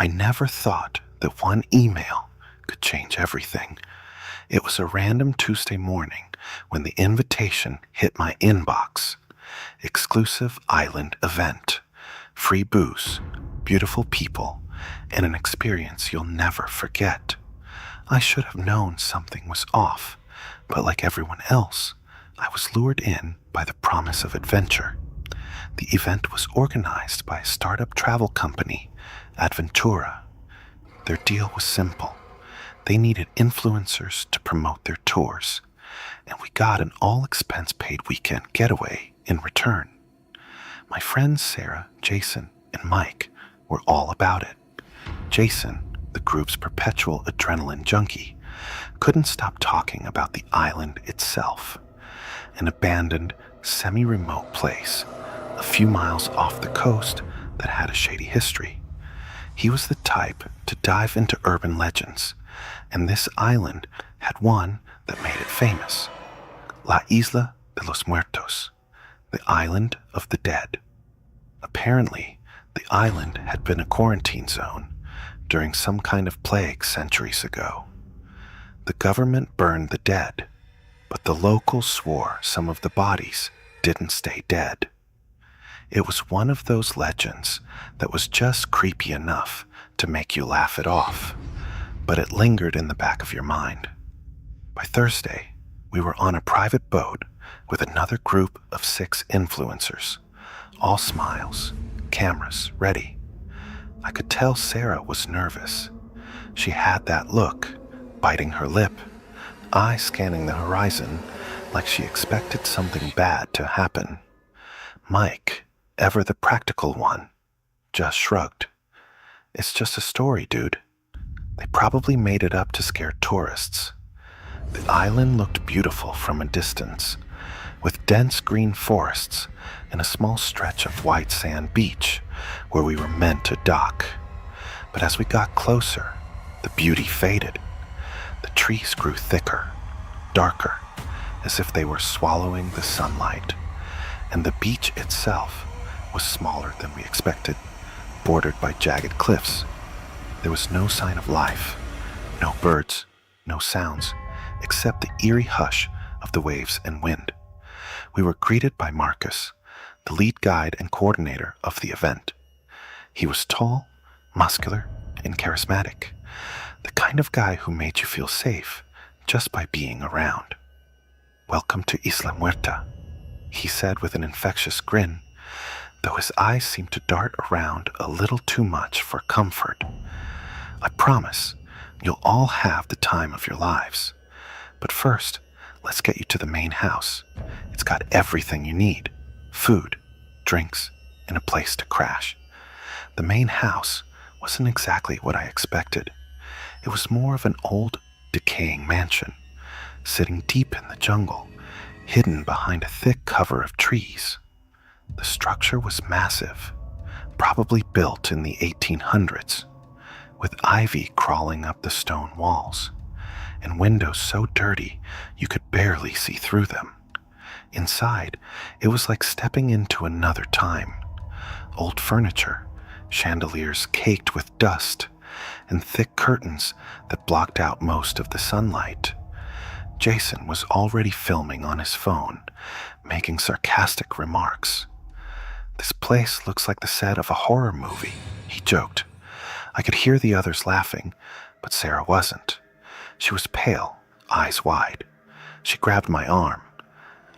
I never thought that one email could change everything. It was a random Tuesday morning when the invitation hit my inbox. Exclusive island event, free booze, beautiful people, and an experience you'll never forget. I should have known something was off, but like everyone else, I was lured in by the promise of adventure. The event was organized by a startup travel company, Adventura. Their deal was simple. They needed influencers to promote their tours, and we got an all-expense-paid weekend getaway in return. My friends Sarah, Jason, and Mike were all about it. Jason, the group's perpetual adrenaline junkie, couldn't stop talking about the island itself, an abandoned, semi-remote place a few miles off the coast that had a shady history. He was the type to dive into urban legends, and this island had one that made it famous: La Isla de los Muertos, the Island of the Dead. Apparently, the island had been a quarantine zone during some kind of plague centuries ago. The government burned the dead, but the locals swore some of the bodies didn't stay dead. It was one of those legends that was just creepy enough to make you laugh it off, but it lingered in the back of your mind. By Thursday, we were on a private boat with another group of 6 influencers, all smiles, cameras ready. I could tell Sarah was nervous. She had that look, biting her lip, eyes scanning the horizon like she expected something bad to happen. Mike, ever the practical one, just shrugged. It's just a story, dude. They probably made it up to scare tourists. The island looked beautiful from a distance, with dense green forests and a small stretch of white sand beach where we were meant to dock. But as we got closer, the beauty faded. The trees grew thicker, darker, as if they were swallowing the sunlight, and the beach itself was smaller than we expected, bordered by jagged cliffs. There was no sign of life, no birds, no sounds, except the eerie hush of the waves and wind. We were greeted by Marcus, the lead guide and coordinator of the event. He was tall, muscular, and charismatic, the kind of guy who made you feel safe just by being around. "Welcome to Isla Muerta," he said with an infectious grin, though his eyes seemed to dart around a little too much for comfort. "I promise you'll all have the time of your lives. But first, let's get you to the main house. It's got everything you need: food, drinks, and a place to crash." The main house wasn't exactly what I expected. It was more of an old, decaying mansion, sitting deep in the jungle, hidden behind a thick cover of trees. The structure was massive, probably built in the 1800s, with ivy crawling up the stone walls, and windows so dirty you could barely see through them. Inside, it was like stepping into another time. Old furniture, chandeliers caked with dust, and thick curtains that blocked out most of the sunlight. Jason was already filming on his phone, making sarcastic remarks. "This place looks like the set of a horror movie," he joked. I could hear the others laughing, but Sarah wasn't. She was pale, eyes wide. She grabbed my arm.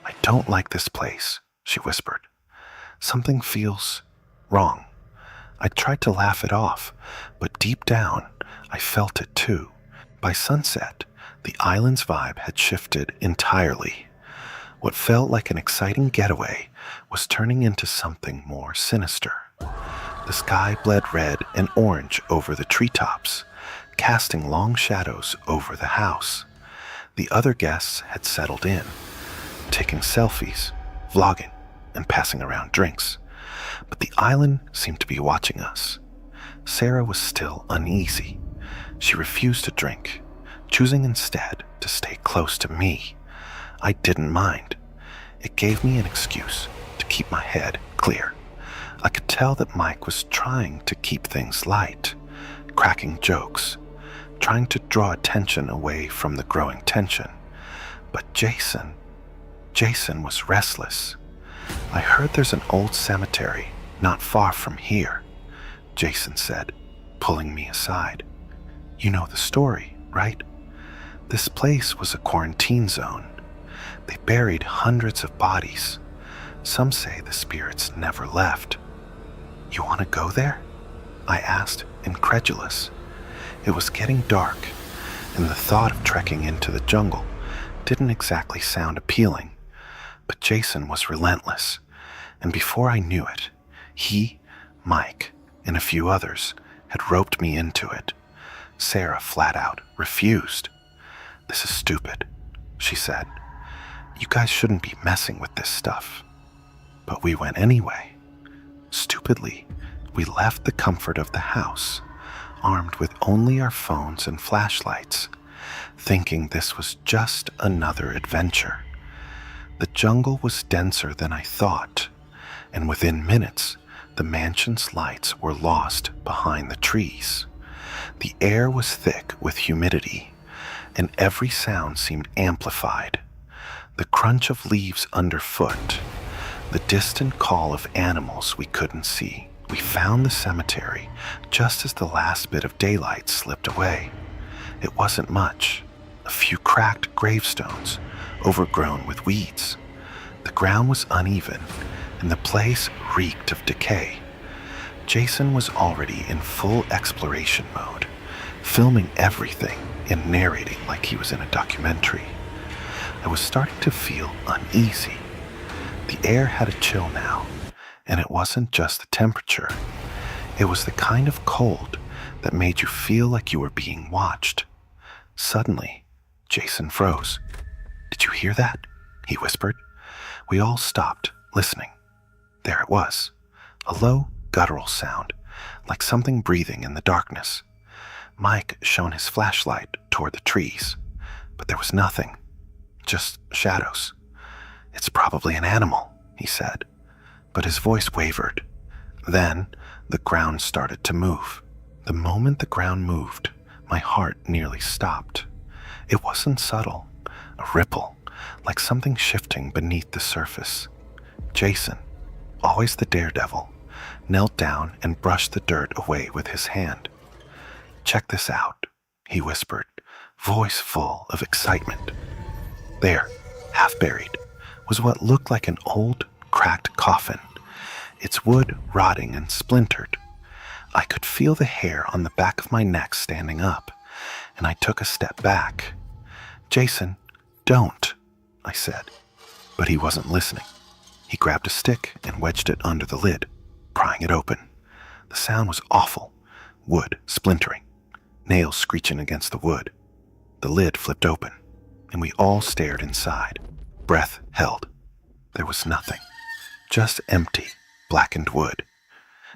"I don't like this place," she whispered. "Something feels wrong." I tried to laugh it off, but deep down, I felt it too. By sunset, the island's vibe had shifted entirely. What felt like an exciting getaway was turning into something more sinister. The sky bled red and orange over the treetops, casting long shadows over the house. The other guests had settled in, taking selfies, vlogging, and passing around drinks. But the island seemed to be watching us. Sarah was still uneasy. She refused to drink, choosing instead to stay close to me. I didn't mind. It gave me an excuse to keep my head clear. I could tell that Mike was trying to keep things light, cracking jokes, trying to draw attention away from the growing tension. But Jason was restless. "I heard there's an old cemetery not far from here," Jason said, pulling me aside. "You know the story, right? This place was a quarantine zone. They buried hundreds of bodies. Some say the spirits never left." "You want to go there?" I asked, incredulous. It was getting dark, and the thought of trekking into the jungle didn't exactly sound appealing. But Jason was relentless, and before I knew it, he, Mike, and a few others had roped me into it. Sarah flat out refused. "This is stupid," she said. "You guys shouldn't be messing with this stuff." But we went anyway. Stupidly, we left the comfort of the house, armed with only our phones and flashlights, thinking this was just another adventure. The jungle was denser than I thought, and within minutes, the mansion's lights were lost behind the trees. The air was thick with humidity, and every sound seemed amplified. The crunch of leaves underfoot, the distant call of animals we couldn't see. We found the cemetery just as the last bit of daylight slipped away. It wasn't much, a few cracked gravestones, overgrown with weeds. The ground was uneven, and the place reeked of decay. Jason was already in full exploration mode, filming everything and narrating like he was in a documentary. I was starting to feel uneasy. The air had a chill now, and it wasn't just the temperature. It was the kind of cold that made you feel like you were being watched. Suddenly, Jason froze. "Did you hear that?" he whispered. We all stopped, listening. There it was, a low, guttural sound, like something breathing in the darkness. Mike shone his flashlight toward the trees, but there was nothing, just shadows. "It's probably an animal," he said, but his voice wavered. Then the ground started to move. The moment the ground moved, my heart nearly stopped. It wasn't subtle, a ripple, like something shifting beneath the surface. Jason, always the daredevil, knelt down and brushed the dirt away with his hand. "Check this out," he whispered, voice full of excitement. There, half buried, was what looked like an old, cracked coffin, its wood rotting and splintered. I could feel the hair on the back of my neck standing up, and I took a step back. "Jason, don't," I said, but he wasn't listening. He grabbed a stick and wedged it under the lid, prying it open. The sound was awful, wood splintering, nails screeching against the wood. The lid flipped open, and we all stared inside, breath held. There was nothing, just empty, blackened wood.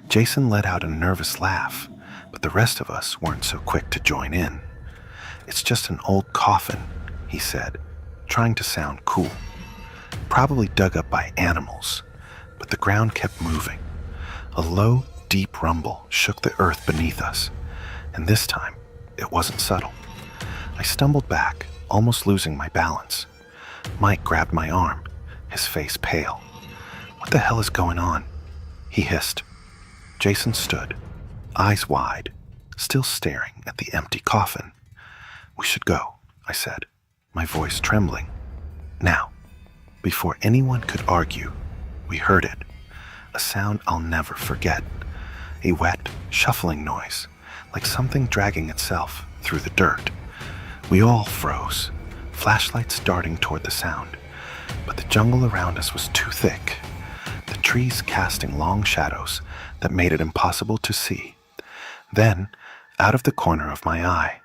Jason let out a nervous laugh, but the rest of us weren't so quick to join in. "It's just an old coffin," he said, trying to sound cool. "Probably dug up by animals," but the ground kept moving. A low, deep rumble shook the earth beneath us, and this time it wasn't subtle. I stumbled back, almost losing my balance. Mike grabbed my arm, his face pale. "What the hell is going on?" he hissed. Jason stood, eyes wide, still staring at the empty coffin. "We should go," I said, my voice trembling. Now, before anyone could argue, we heard it, a sound I'll never forget, a wet, shuffling noise, like something dragging itself through the dirt. We all froze, flashlights darting toward the sound, but the jungle around us was too thick, the trees casting long shadows that made it impossible to see. Then, out of the corner of my eye,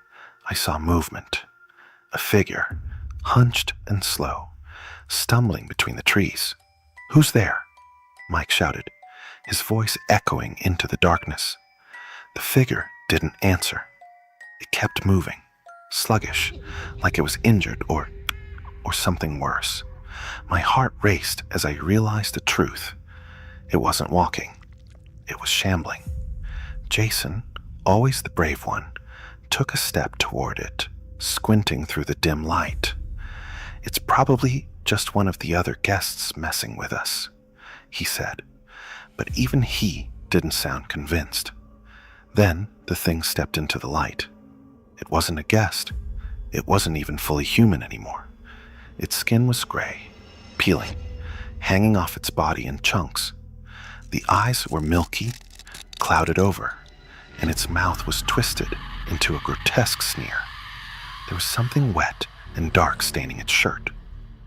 I saw movement. A figure, hunched and slow, stumbling between the trees. "Who's there?" Mike shouted, his voice echoing into the darkness. The figure didn't answer. It kept moving, sluggish, like it was injured or something worse. My heart raced as I realized the truth. It wasn't walking. It was shambling. Jason, always the brave one, took a step toward it, squinting through the dim light. "It's probably just one of the other guests messing with us," he said, but even he didn't sound convinced. Then the thing stepped into the light. It wasn't a guest. It wasn't even fully human anymore. Its skin was gray, peeling, hanging off its body in chunks. The eyes were milky, clouded over, and its mouth was twisted into a grotesque sneer. There was something wet and dark staining its shirt.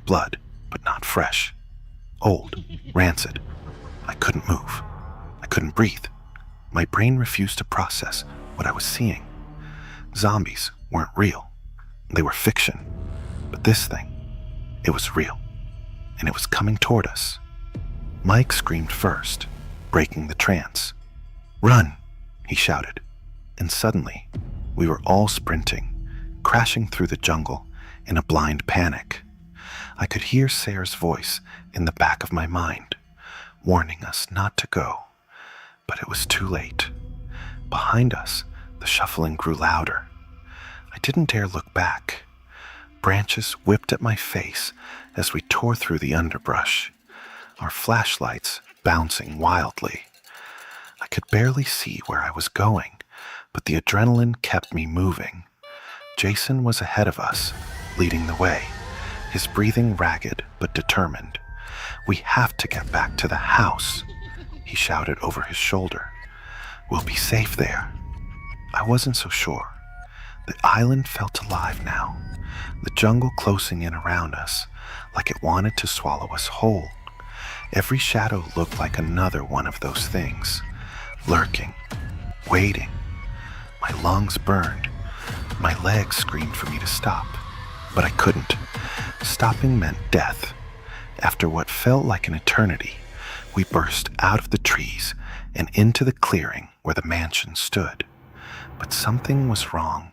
Blood, but not fresh. Old, rancid. I couldn't move. I couldn't breathe. My brain refused to process what I was seeing. Zombies weren't real. They were fiction. But this thing, it was real. And it was coming toward us. Mike screamed first, breaking the trance. "Run!" he shouted. And suddenly, we were all sprinting, crashing through the jungle in a blind panic. I could hear Sarah's voice in the back of my mind, warning us not to go. But it was too late. Behind us, the shuffling grew louder. I didn't dare look back. Branches whipped at my face as we tore through the underbrush, our flashlights bouncing wildly. I could barely see where I was going, but the adrenaline kept me moving. Jason was ahead of us, leading the way, his breathing ragged but determined. "We have to get back to the house," he shouted over his shoulder. "We'll be safe there." I wasn't so sure. The island felt alive now, the jungle closing in around us, like it wanted to swallow us whole. Every shadow looked like another one of those things, lurking, waiting. My lungs burned. My legs screamed for me to stop, but I couldn't. Stopping meant death. After what felt like an eternity, we burst out of the trees and into the clearing where the mansion stood. But something was wrong.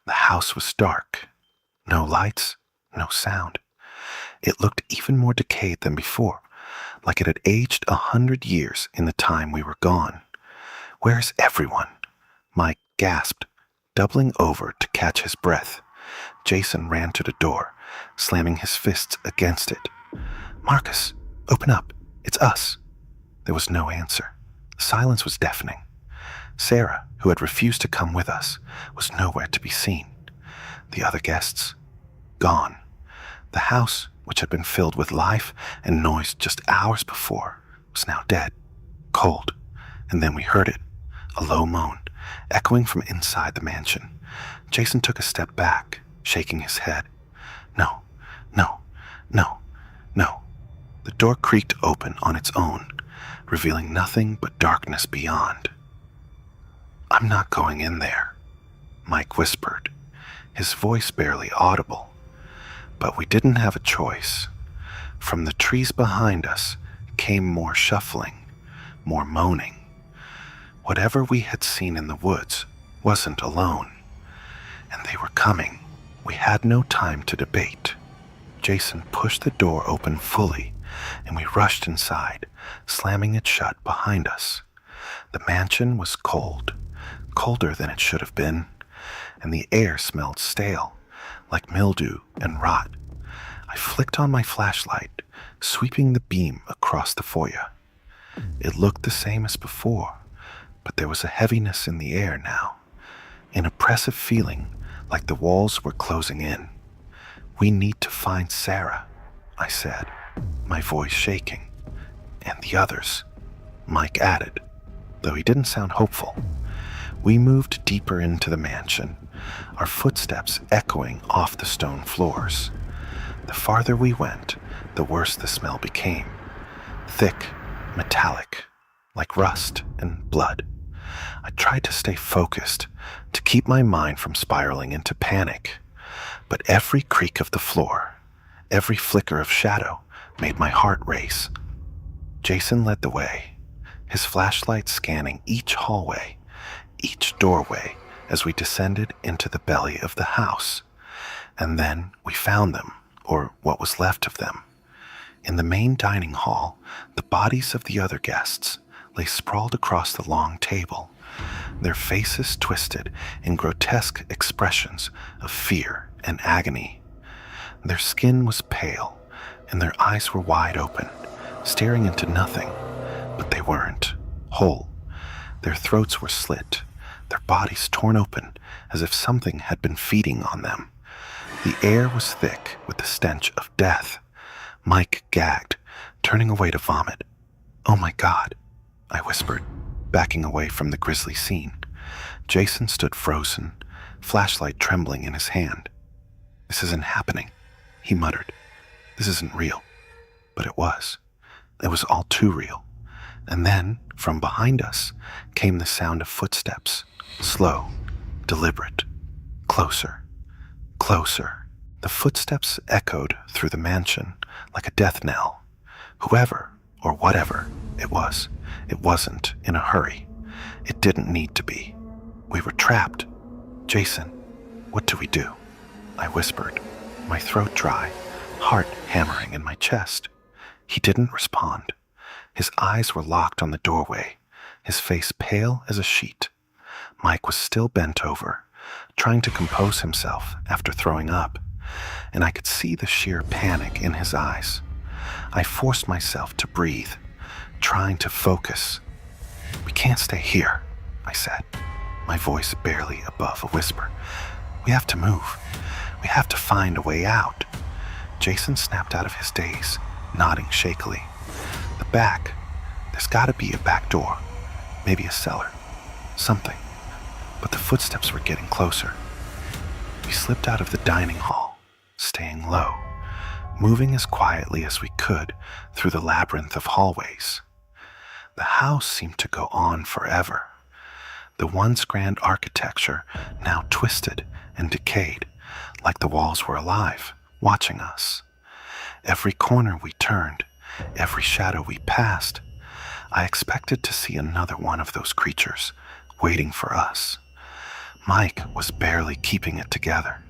The house was dark. No lights, no sound. It looked even more decayed than before, like it had aged 100 years in the time we were gone. "Where's everyone?" Mike gasped, doubling over to catch his breath. Jason ran to the door, slamming his fists against it. "Marcus, open up. It's us." There was no answer. The silence was deafening. Sarah, who had refused to come with us, was nowhere to be seen. The other guests, gone. The house, which had been filled with life and noise just hours before, was now dead, cold. And then we heard it, a low moan, echoing from inside the mansion. Jason took a step back, shaking his head. No, no, no, no. The door creaked open on its own, revealing nothing but darkness beyond. "I'm not going in there," Mike whispered, his voice barely audible. But we didn't have a choice. From the trees behind us came more shuffling, more moaning. Whatever we had seen in the woods wasn't alone. And they were coming. We had no time to debate. Jason pushed the door open fully, and we rushed inside, slamming it shut behind us. The mansion was cold, colder than it should have been, and the air smelled stale, like mildew and rot. I flicked on my flashlight, sweeping the beam across the foyer. It looked the same as before, but there was a heaviness in the air now, an oppressive feeling like the walls were closing in. "We need to find Sarah," I said, my voice shaking. "And the others," Mike added, though he didn't sound hopeful. We moved deeper into the mansion, our footsteps echoing off the stone floors. The farther we went, the worse the smell became. Thick, metallic, like rust and blood. I tried to stay focused, to keep my mind from spiraling into panic. But every creak of the floor, every flicker of shadow made my heart race. Jason led the way, his flashlight scanning each hallway, each doorway as we descended into the belly of the house. And then we found them, or what was left of them. In the main dining hall, the bodies of the other guests lay sprawled across the long table, their faces twisted in grotesque expressions of fear and agony. Their skin was pale, and their eyes were wide open, staring into nothing, but they weren't whole. Their throats were slit, their bodies torn open as if something had been feeding on them. The air was thick with the stench of death. Mike gagged, turning away to vomit. "Oh my God," I whispered, backing away from the grisly scene. Jason stood frozen, flashlight trembling in his hand. "This isn't happening," he muttered. "This isn't real." But it was. It was all too real. And then, from behind us, came the sound of footsteps. Slow, deliberate, closer, closer. The footsteps echoed through the mansion like a death knell. Whoever, or whatever it was, it wasn't in a hurry. It didn't need to be. We were trapped. "Jason, what do we do?" I whispered, my throat dry, heart hammering in my chest. He didn't respond. His eyes were locked on the doorway, his face pale as a sheet. Mike was still bent over, trying to compose himself after throwing up, and I could see the sheer panic in his eyes. I forced myself to breathe, trying to focus. "We can't stay here," I said, my voice barely above a whisper. "We have to move. We have to find a way out." Jason snapped out of his daze, nodding shakily. "The back. There's gotta be a back door. Maybe a cellar. Something." But the footsteps were getting closer. We slipped out of the dining hall, staying low, moving as quietly as we could through the labyrinth of hallways. The house seemed to go on forever. The once grand architecture now twisted and decayed, like the walls were alive, watching us. Every corner we turned, every shadow we passed, I expected to see another one of those creatures waiting for us. Mike was barely keeping it together.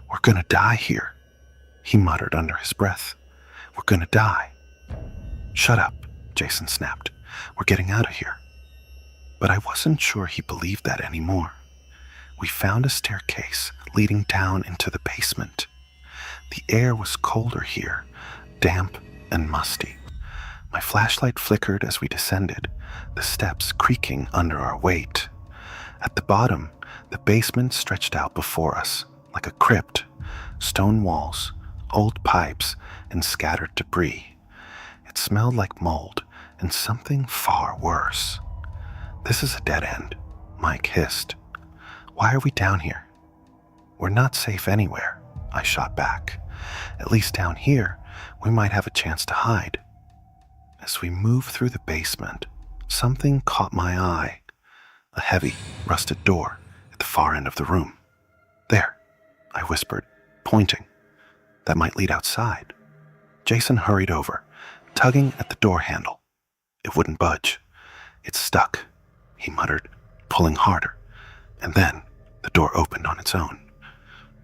"We're gonna die here," he muttered under his breath. "We're gonna die." "Shut up," Jason snapped. "We're getting out of here." But I wasn't sure he believed that anymore. We found a staircase leading down into the basement. The air was colder here, damp and musty. My flashlight flickered as we descended, the steps creaking under our weight. At the bottom, the basement stretched out before us like a crypt, stone walls, old pipes, and scattered debris. It smelled like mold and something far worse. "This is a dead end," Mike hissed. "Why are we down here?" "We're not safe anywhere," I shot back. "At least down here, we might have a chance to hide." As we moved through the basement, something caught my eye. A heavy, rusted door at the far end of the room. "There," I whispered, pointing. "That might lead outside." Jason hurried over, tugging at the door handle. It wouldn't budge. "It's stuck," he muttered, pulling harder. And then the door opened on its own.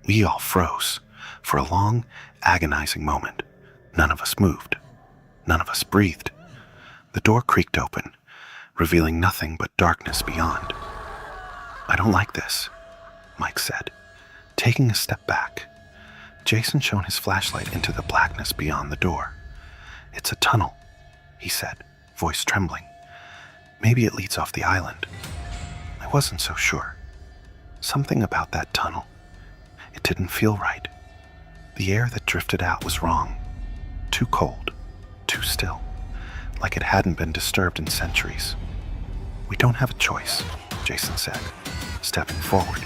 We all froze for a long, agonizing moment. None of us moved. None of us breathed. The door creaked open, revealing nothing but darkness beyond. "I don't like this," Mike said, taking a step back. Jason shone his flashlight into the blackness beyond the door. "It's a tunnel," he said, voice trembling. "Maybe it leads off the island." I wasn't so sure. Something about that tunnel. It didn't feel right. The air that drifted out was wrong. Too cold, too still, like it hadn't been disturbed in centuries. "We don't have a choice," Jason said, stepping forward.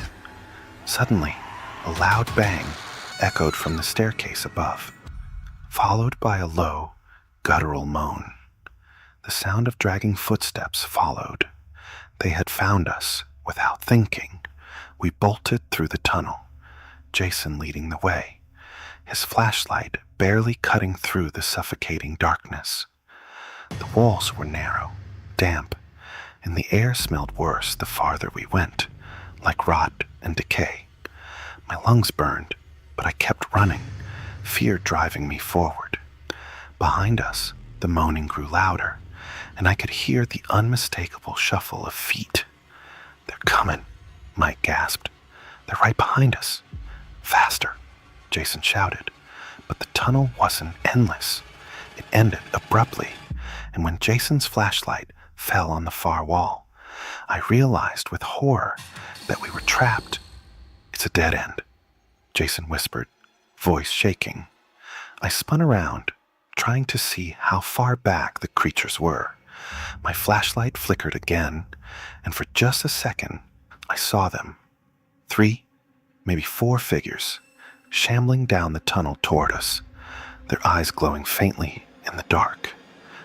Suddenly, a loud bang echoed from the staircase above, followed by a low, guttural moan. The sound of dragging footsteps followed. They had found us without thinking. We bolted through the tunnel, Jason leading the way, his flashlight barely cutting through the suffocating darkness. The walls were narrow, damp, and the air smelled worse the farther we went, like rot and decay. My lungs burned, but I kept running, fear driving me forward. Behind us, the moaning grew louder, and I could hear the unmistakable shuffle of feet. They're coming, Mike gasped. They're right behind us. Faster, Jason shouted. But the tunnel wasn't endless. It ended abruptly, and when Jason's flashlight fell on the far wall, I realized with horror that we were trapped. It's a dead end, Jason whispered, voice shaking. I spun around, trying to see how far back the creatures were. My flashlight flickered again, and for just a second, I saw them. 3, maybe 4 figures, shambling down the tunnel toward us, their eyes glowing faintly in the dark.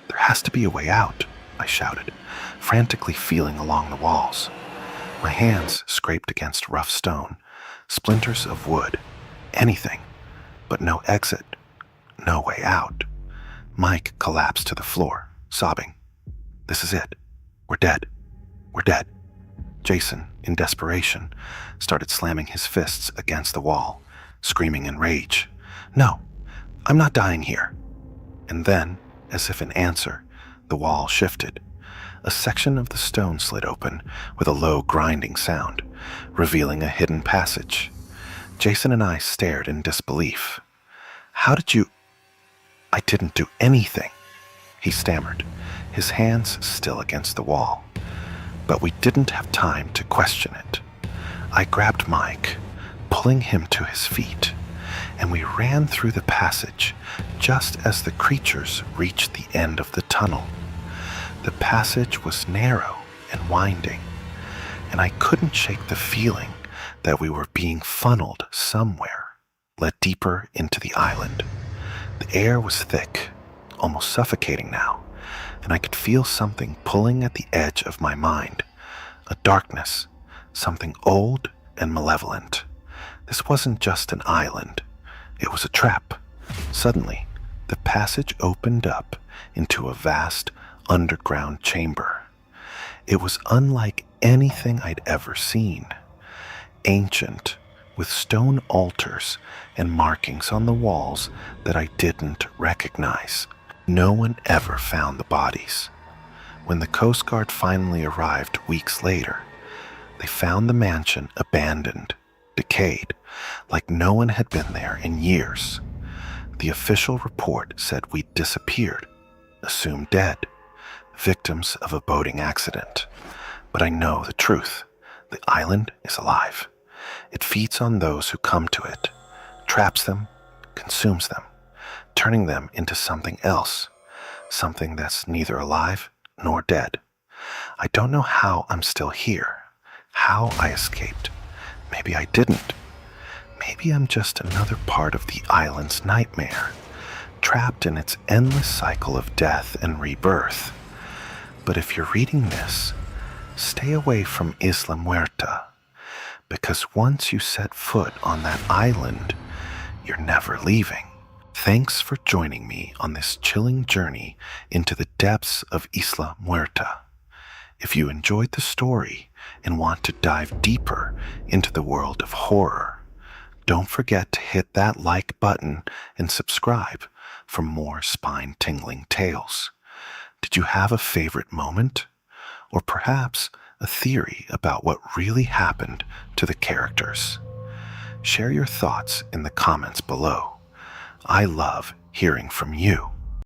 There has to be a way out, I shouted, frantically feeling along the walls. My hands scraped against rough stone, splinters of wood, anything, but no exit, no way out. Mike collapsed to the floor, sobbing. This is it. We're dead. We're dead. Jason, in desperation, started slamming his fists against the wall, screaming in rage. No, I'm not dying here. And then, as if in answer, the wall shifted. A section of the stone slid open with a low grinding sound, revealing a hidden passage. Jason and I stared in disbelief. How did you... I didn't do anything, he stammered, his hands still against the wall. But we didn't have time to question it. I grabbed Mike, pulling him to his feet, and we ran through the passage just as the creatures reached the end of the tunnel. The passage was narrow and winding, and I couldn't shake the feeling that we were being funneled somewhere, led deeper into the island. The air was thick, almost suffocating now, and I could feel something pulling at the edge of my mind, a darkness, something old and malevolent. This wasn't just an island, it was a trap. Suddenly, the passage opened up into a vast underground chamber. It was unlike anything I'd ever seen. Ancient, with stone altars and markings on the walls that I didn't recognize. No one ever found the bodies. When the Coast Guard finally arrived weeks later, they found the mansion abandoned, decayed, like no one had been there in years. The official report said we'd disappeared, assumed dead, victims of a boating accident. But I know the truth. The island is alive. It feeds on those who come to it, traps them, consumes them, turning them into something else, something that's neither alive nor dead. I don't know how I'm still here, how I escaped. Maybe I didn't. Maybe I'm just another part of the island's nightmare, trapped in its endless cycle of death and rebirth. But if you're reading this, stay away from Isla Muerta, because once you set foot on that island, you're never leaving. Thanks for joining me on this chilling journey into the depths of Isla Muerta. If you enjoyed the story and want to dive deeper into the world of horror, don't forget to hit that like button and subscribe for more spine-tingling tales. Did you have a favorite moment? Or perhaps a theory about what really happened to the characters? Share your thoughts in the comments below. I love hearing from you.